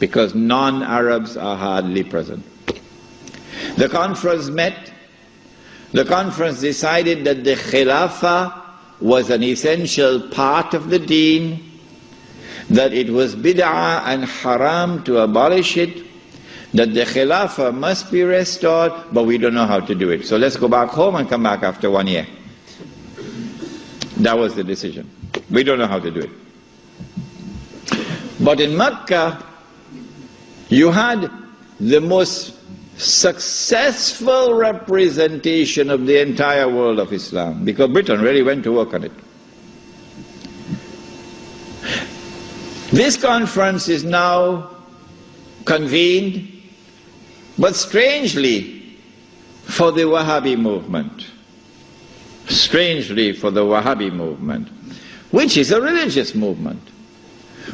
because non-Arabs are hardly present. The conference met. The conference decided that the Khilafah was an essential part of the deen, that it was bid'ah and haram to abolish it, that the Khilafah must be restored, but we don't know how to do it. So let's go back home and come back after 1 year. That was the decision. We don't know how to do it. But in Mecca, you had the most successful representation of the entire world of Islam, because Britain really went to work on it. This conference is now convened, but strangely for the Wahhabi movement. Strangely for the Wahhabi movement, which is a religious movement,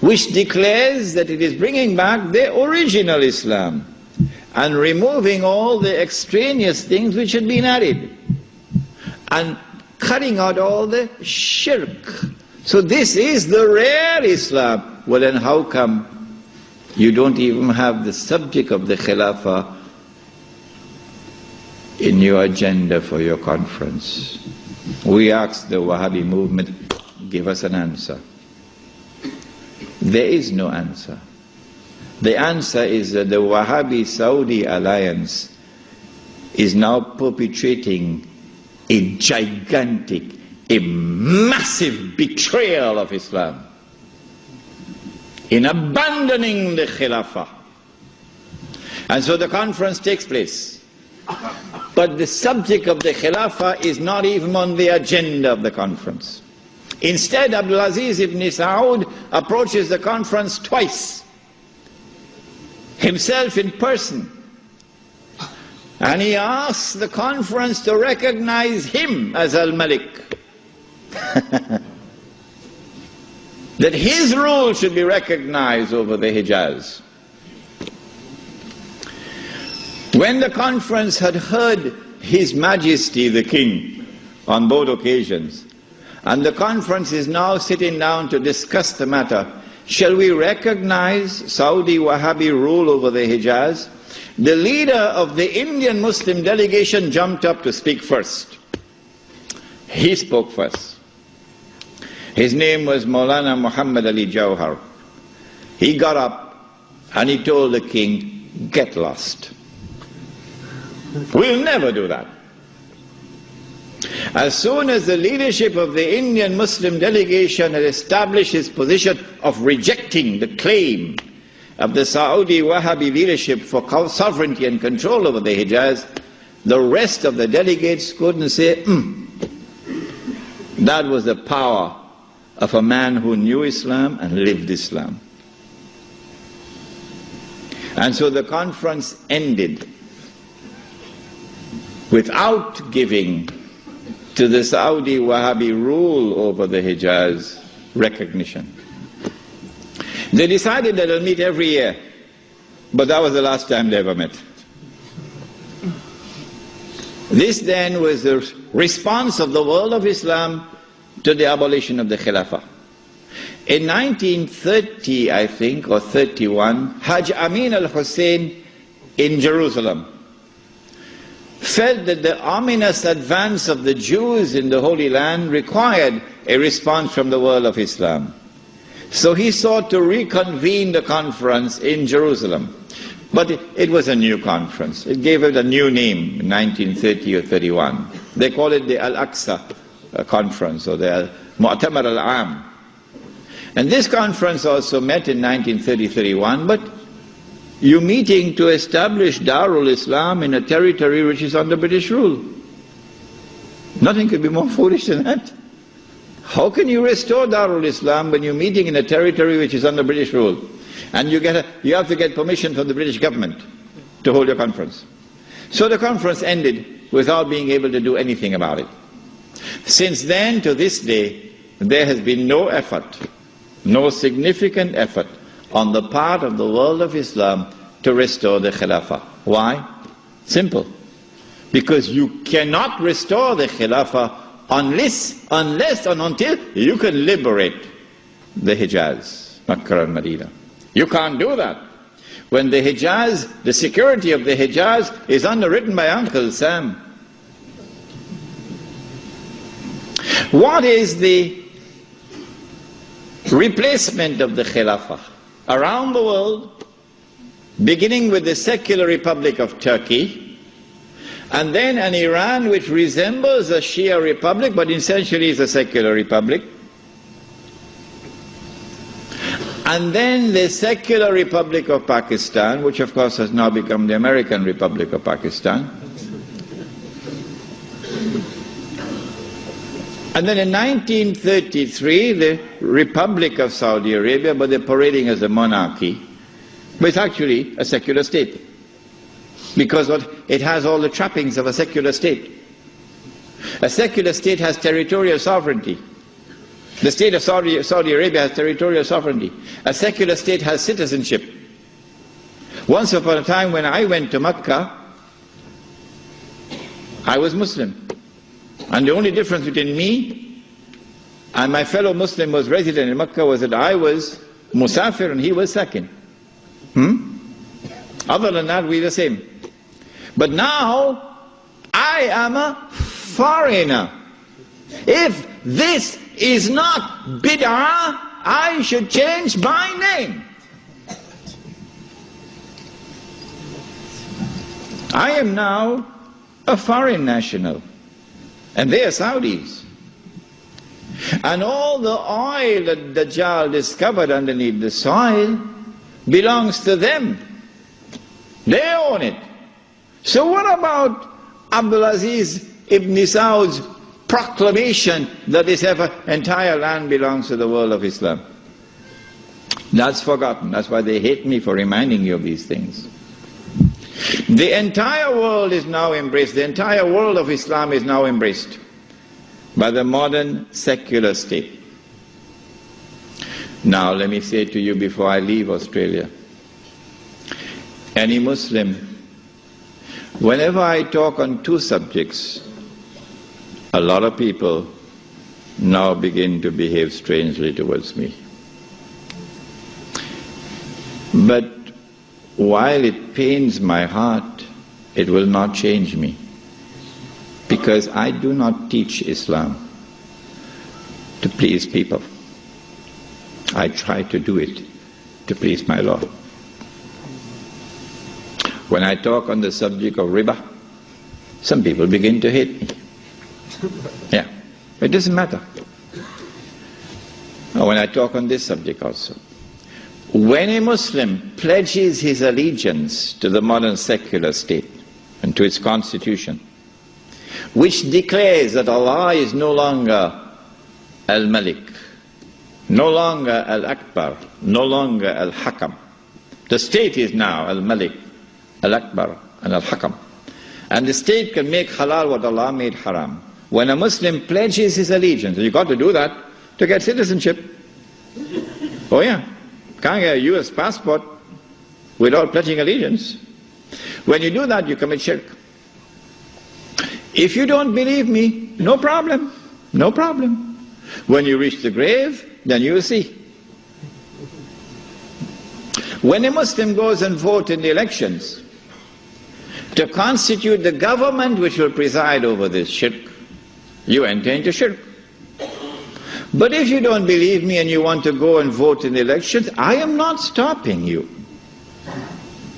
which declares that it is bringing back the original Islam and removing all the extraneous things which had been added and cutting out all the shirk. So this is the real Islam. Well, then how come you don't even have the subject of the Khilafah in your agenda for your conference? We asked the Wahhabi movement, give us an answer. There is no answer. The answer is that the Wahhabi-Saudi alliance is now perpetrating a gigantic, a massive betrayal of Islam in abandoning the Khilafah. And so the conference takes place. But the subject of the Khilafah is not even on the agenda of the conference. Instead, Abdulaziz ibn Saud approaches the conference twice, himself in person, and he asks the conference to recognize him as Al-Malik. That his rule should be recognized over the Hijaz. When the conference had heard His Majesty the King on both occasions, and the conference is now sitting down to discuss the matter, shall we recognize Saudi Wahhabi rule over the Hijaz? The leader of the Indian Muslim delegation jumped up to speak first. He spoke first. His name was Maulana Muhammad Ali Jawhar. He got up and he told the king, get lost. We'll never do that. As soon as the leadership of the Indian Muslim delegation had established its position of rejecting the claim of the Saudi Wahhabi leadership for sovereignty and control over the Hijaz, the rest of the delegates couldn't say, That was the power of a man who knew Islam and lived Islam. And so the conference ended without giving to the Saudi Wahhabi rule over the Hijaz recognition. They decided that they'll meet every year, but that was the last time they ever met. This then was the response of the world of Islam to the abolition of the Khilafah. In 1930, I think, or 31, Hajj Amin al-Hussein in Jerusalem felt that the ominous advance of the Jews in the Holy Land required a response from the world of Islam. So he sought to reconvene the conference in Jerusalem. But it was a new conference. It gave it a new name in 1930 or 31. They call it the Al-Aqsa Conference, or the Mu'tamar al-Am. And this conference also met in 1930-31, but you're meeting to establish Darul Islam in a territory which is under British rule. Nothing could be more foolish than that. How can you restore Darul Islam when you're meeting in a territory which is under British rule? And you have to get permission from the British government to hold your conference. So the conference ended without being able to do anything about it. Since then to this day, there has been no effort, no significant effort on the part of the world of Islam to restore the Khilafah. Why? Simple. Because you cannot restore the Khilafah unless and until you can liberate the Hijaz, Makkah and Medina. You can't do that. when the Hijaz, the security of the Hijaz is underwritten by Uncle Sam? What is the replacement of the Khilafah? Around the world, beginning with the secular Republic of Turkey, and then an Iran which resembles a Shia republic but essentially is a secular republic, and then the secular Republic of Pakistan, which of course has now become the American Republic of Pakistan. And then in 1933, the Republic of Saudi Arabia, but they're parading as a monarchy, but it's actually a secular state, because it has all the trappings of a secular state. A secular state has territorial sovereignty. The state of Saudi Arabia has territorial sovereignty. A secular state has citizenship. Once upon a time when I went to Mecca, I was Muslim. And the only difference between me and my fellow Muslim who was resident in Mecca was that I was Musafir and he was Sakin. Other than that, we're the same. But now, I am a foreigner. If this is not bid'ah, I should change my name. I am now a foreign national. And they are Saudis. And all the oil that Dajjal discovered underneath the soil belongs to them. They own it. So what about Abdulaziz ibn Saud's proclamation that this entire land belongs to the world of Islam? That's forgotten. That's why they hate me for reminding you of these things. The entire world is now embraced, the entire world of Islam is now embraced by the modern secular state. Now let me say to you before I leave Australia, any Muslim, whenever I talk on two subjects, a lot of people now begin to behave strangely towards me. But while it pains my heart, it will not change me. Because I do not teach Islam to please people. I try to do it to please my Lord. When I talk on the subject of riba, some people begin to hate me. Yeah, it doesn't matter. When I talk on this subject also, when a Muslim pledges his allegiance to the modern secular state and to its constitution, which declares that Allah is no longer Al-Malik, no longer Al-Akbar, no longer Al-Hakam. The state is now Al-Malik, Al-Akbar and Al-Hakam. And the state can make halal what Allah made haram. When a Muslim pledges his allegiance, and you've got to do that to get citizenship. Oh yeah. Can't get a US passport without pledging allegiance. When you do that, you commit shirk. If you don't believe me, no problem. No problem. When you reach the grave, then you will see. When a Muslim goes and votes in the elections to constitute the government which will preside over this shirk, you enter into shirk. But if you don't believe me and you want to go and vote in the elections, I am not stopping you.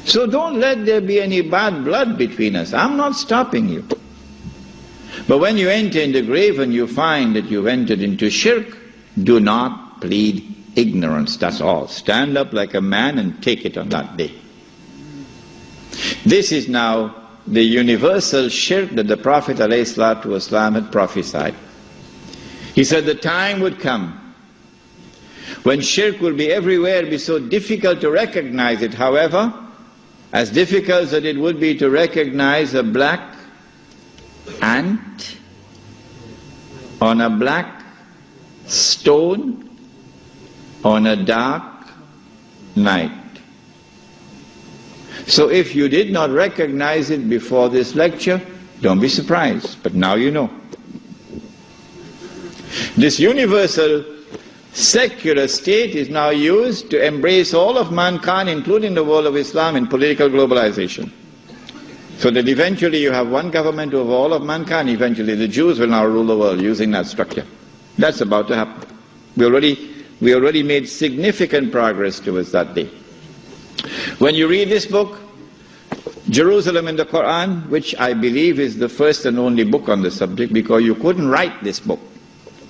So don't let there be any bad blood between us. I'm not stopping you. But when you enter in the grave and you find that you've entered into shirk, do not plead ignorance. That's all. Stand up like a man and take it on that day. This is now the universal shirk that the Prophet ﷺ had prophesied. He said the time would come when shirk will be everywhere, be so difficult to recognize it. However, as difficult as it would be to recognize a black ant on a black stone on a dark night. So if you did not recognize it before this lecture, don't be surprised, but now you know. This universal Secular state is now used to embrace all of mankind, including the world of Islam, in political globalization. So that eventually you have one government over all of mankind. Eventually the Jews will now rule the world using that structure. That's about to happen. We already made significant progress towards that day. When you read this book, Jerusalem in the Quran, which I believe is the first and only book on the subject, because you couldn't write this book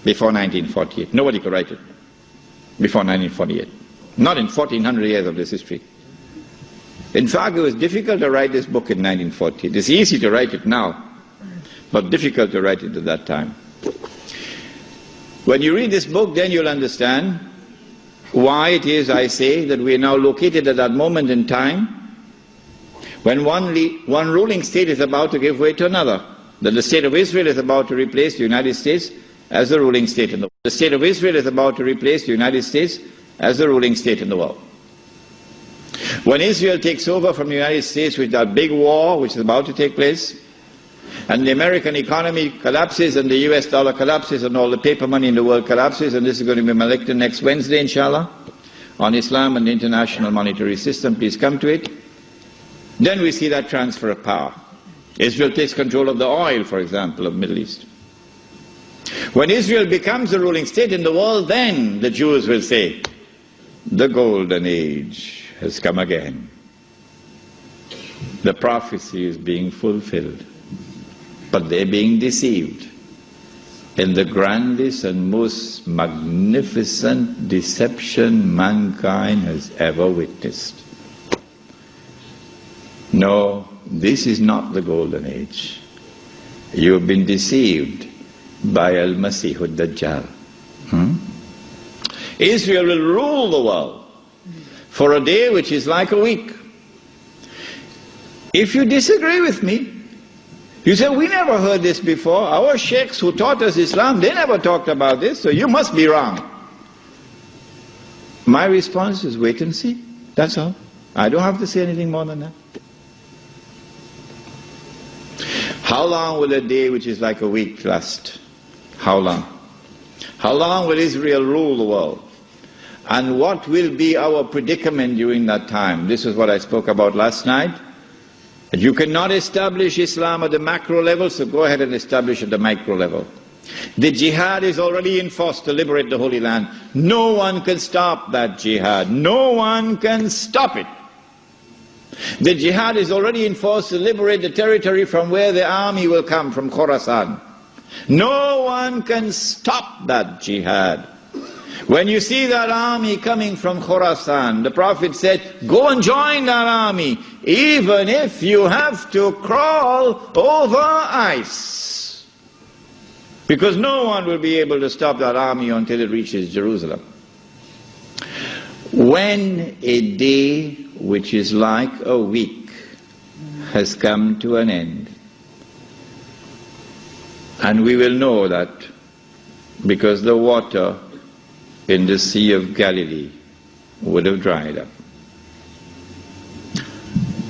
before 1948. Nobody could write it before 1948. Not in 1400 years of this history. In fact, it was difficult to write this book in 1948. It's easy to write it now, but difficult to write it at that time. When you read this book, then you'll understand why it is I say that we are now located at that moment in time when one ruling state is about to give way to another. That the state of Israel is about to replace the United States as the ruling state in the world. The state of Israel is about to replace the United States as the ruling state in the world. When Israel takes over from the United States with that big war which is about to take place, and the American economy collapses and the US dollar collapses and all the paper money in the world collapses, and this is going to be my lecture next Wednesday, inshallah, on Islam and the international monetary system. Please come to it. Then we see that transfer of power. Israel takes control of the oil, for example, of the Middle East. When Israel becomes the ruling state in the world, then the Jews will say, the golden age has come again. The prophecy is being fulfilled. But they're being deceived in the grandest and most magnificent deception mankind has ever witnessed. No, this is not the golden age. You have been deceived by Al-Masih al-Dajjal. Israel will rule the world for a day which is like a week. If you disagree with me, you say, we never heard this before. Our sheikhs who taught us Islam, they never talked about this, so you must be wrong. My response is wait and see. That's all. I don't have to say anything more than that. How long will a day which is like a week last? How long? How long will Israel rule the world? And what will be our predicament during that time? This is what I spoke about last night. You cannot establish Islam at the macro level, so go ahead and establish at the micro level. The jihad is already in force to liberate the Holy Land. No one can stop that jihad. No one can stop it. The jihad is already in force to liberate the territory from where the army will come, from Khorasan. No one can stop that jihad. When you see that army coming from Khorasan, the Prophet said, go and join that army, even if you have to crawl over ice. Because no one will be able to stop that army until it reaches Jerusalem. When a day which is like a week has come to an end, and we will know that because the water in the Sea of Galilee would have dried up.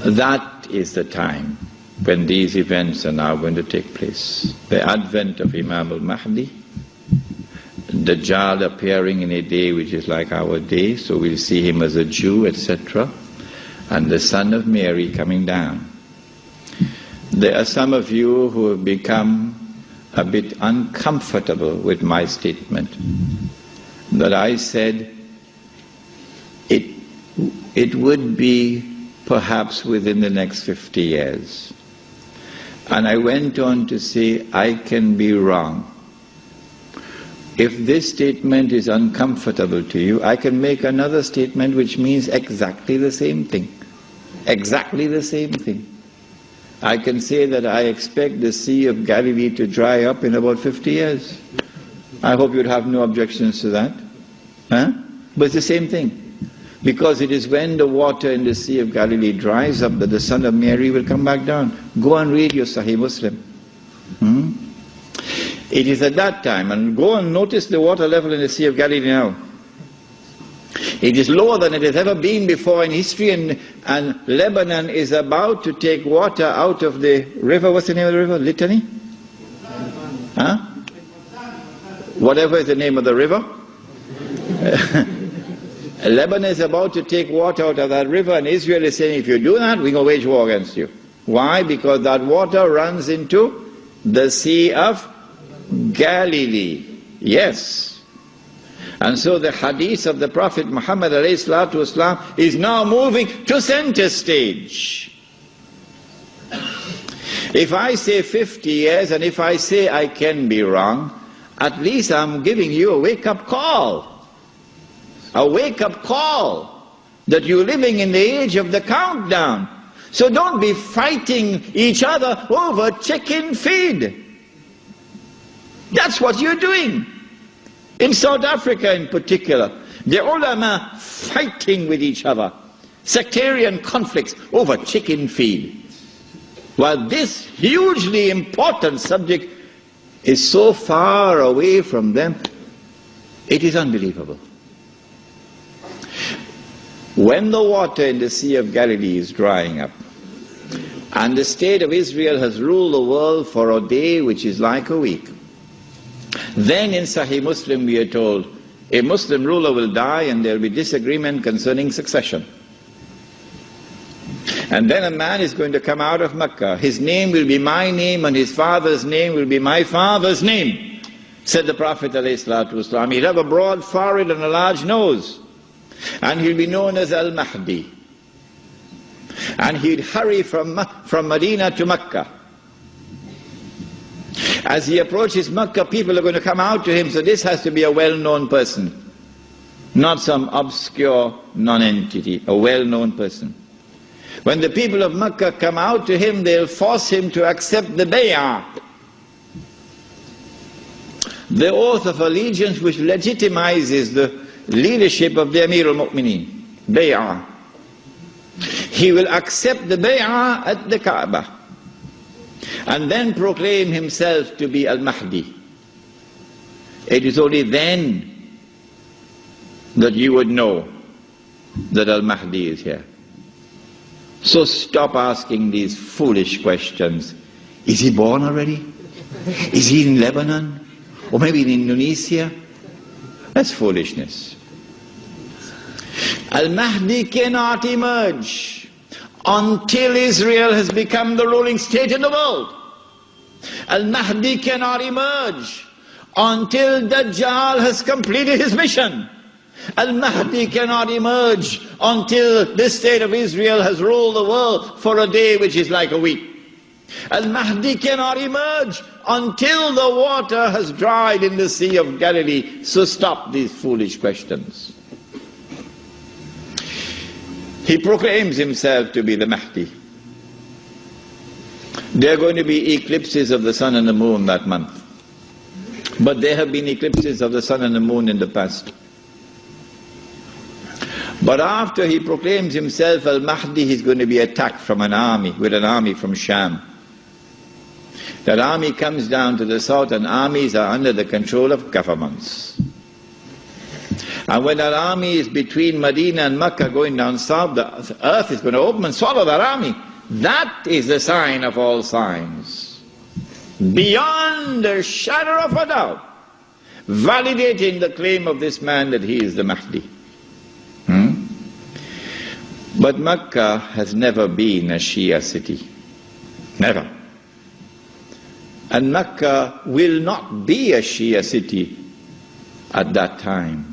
That is the time when these events are now going to take place. The advent of Imam al-Mahdi, Dajjal appearing in a day which is like our day, so we'll see him as a Jew, etc., and the Son of Mary coming down. There are some of you who have become a bit uncomfortable with my statement that I said it would be perhaps within the next 50 years. And I went on to say, I can be wrong. If this statement is uncomfortable to you, I can make another statement which means exactly the same thing. Exactly the same thing. I can say that I expect the Sea of Galilee to dry up in about 50 years. I hope you'd have no objections to that. Huh? But it's the same thing. Because it is when the water in the Sea of Galilee dries up that the Son of Mary will come back down. Go and read your Sahih Muslim. It is at that time, and go and notice the water level in the Sea of Galilee now. It is lower than it has ever been before in history, and Lebanon is about to take water out of the river. What's the name of the river? Litany? Huh? Whatever is the name of the river. Lebanon is about to take water out of that river, and Israel is saying, if you do that, we're going to wage war against you. Why? Because that water runs into the Sea of Galilee. Yes. And so the hadith of the Prophet Muhammad ﷺ is now moving to center stage. If I say 50 years, and if I say I can be wrong, at least I'm giving you a wake-up call. A wake-up call that you're living in the age of the countdown. So don't be fighting each other over chicken feed. That's what you're doing. In South Africa in particular, the ulama fighting with each other. Sectarian conflicts over chicken feed. While this hugely important subject is so far away from them, it is unbelievable. When the water in the Sea of Galilee is drying up, and the state of Israel has ruled the world for a day which is like a week, then in Sahih Muslim we are told, a Muslim ruler will die and there will be disagreement concerning succession. And then a man is going to come out of Mecca. His name will be my name and his father's name will be my father's name, said the Prophet ﷺ. He'll have a broad forehead and a large nose. And he'll be known as Al-Mahdi. And he'd hurry from Medina to Mecca. As he approaches Mecca, people are going to come out to him, so this has to be a well-known person. Not some obscure non-entity, a well-known person. When the people of Mecca come out to him, they'll force him to accept the bay'ah, the oath of allegiance which legitimizes the leadership of the Amir al-Mu'mineen, bay'ah. He will accept the bay'ah at the Kaaba and then proclaim himself to be Al-Mahdi. It is only then that you would know that Al-Mahdi is here. So stop asking these foolish questions. Is he born already? Is he in Lebanon? Or maybe in Indonesia? That's foolishness. Al-Mahdi cannot emerge until Israel has become the ruling state in the world. Al-Mahdi cannot emerge until Dajjal has completed his mission. Al-Mahdi cannot emerge until this state of Israel has ruled the world for a day which is like a week. Al-Mahdi cannot emerge until the water has dried in the Sea of Galilee. So stop these foolish questions. He proclaims himself to be the Mahdi. There are going to be eclipses of the sun and the moon that month. But there have been eclipses of the sun and the moon in the past. But after he proclaims himself Al-Mahdi, he's going to be attacked from an army, with an army from Sham. That army comes down to the south, and armies are under the control of governments. And when that army is between Medina and Mecca going down south, the earth is going to open and swallow that army. That is the sign of all signs. Beyond a shadow of a doubt, validating the claim of this man that he is the Mahdi. But Mecca has never been a Shia city. Never. And Mecca will not be a Shia city at that time.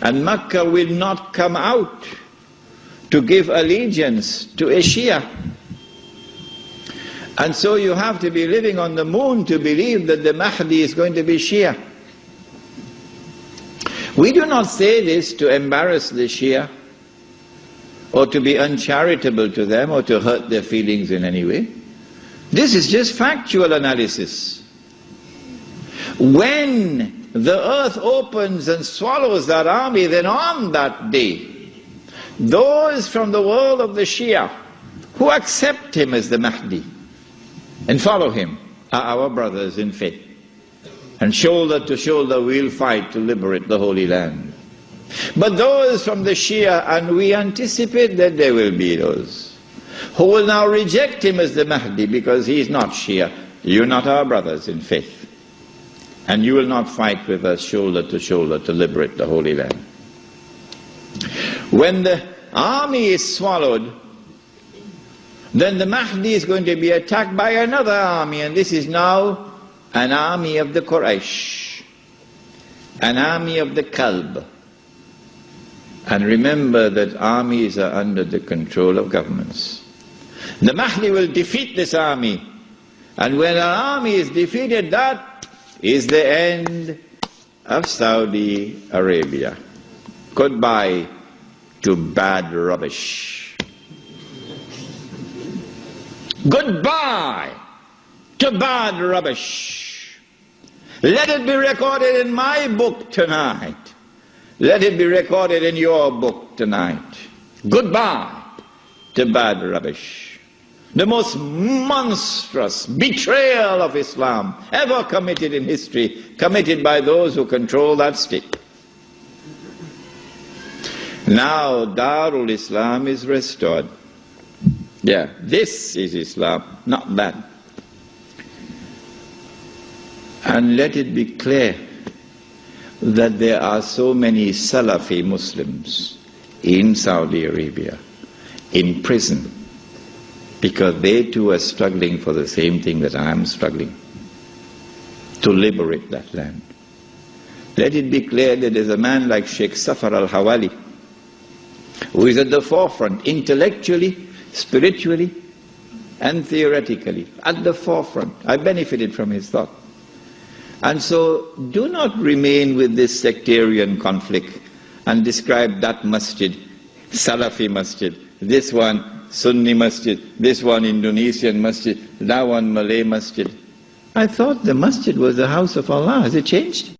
And Mecca will not come out to give allegiance to a Shia. And so you have to be living on the moon to believe that the Mahdi is going to be Shia. We do not say this to embarrass the Shia, or to be uncharitable to them, or to hurt their feelings in any way. This is just factual analysis. When the earth opens and swallows that army, then on that day, those from the world of the Shia who accept him as the Mahdi and follow him are our brothers in faith. And shoulder to shoulder we'll fight to liberate the Holy Land. But those from the Shia, and we anticipate that there will be those who will now reject him as the Mahdi because he is not Shia. You're not our brothers in faith. And you will not fight with us shoulder to shoulder to liberate the Holy Land. When the army is swallowed, then the Mahdi is going to be attacked by another army, and this is now an army of the Quraysh, an army of the Kalb. And remember that armies are under the control of governments. The Mahdi will defeat this army, and when an army is defeated, that is the end of Saudi Arabia. Goodbye to bad rubbish. Goodbye to bad rubbish. Let it be recorded in my book tonight. Let it be recorded in your book tonight. Goodbye to bad rubbish. The most monstrous betrayal of Islam ever committed in history, committed by those who control that state. Now Darul Islam is restored. Yeah, this is Islam, not that. And let it be clear that there are so many Salafi Muslims in Saudi Arabia, in prison, because they too are struggling for the same thing that I am struggling, to liberate that land. Let it be clear that there's a man like Sheikh Safar al-Hawali, who is at the forefront, intellectually, spiritually, and theoretically, at the forefront. I benefited from his thought. And so, do not remain with this sectarian conflict and describe that masjid, Salafi masjid, this one Sunni masjid, this one Indonesian masjid, that one Malay masjid. I thought the masjid was the house of Allah. Has it changed?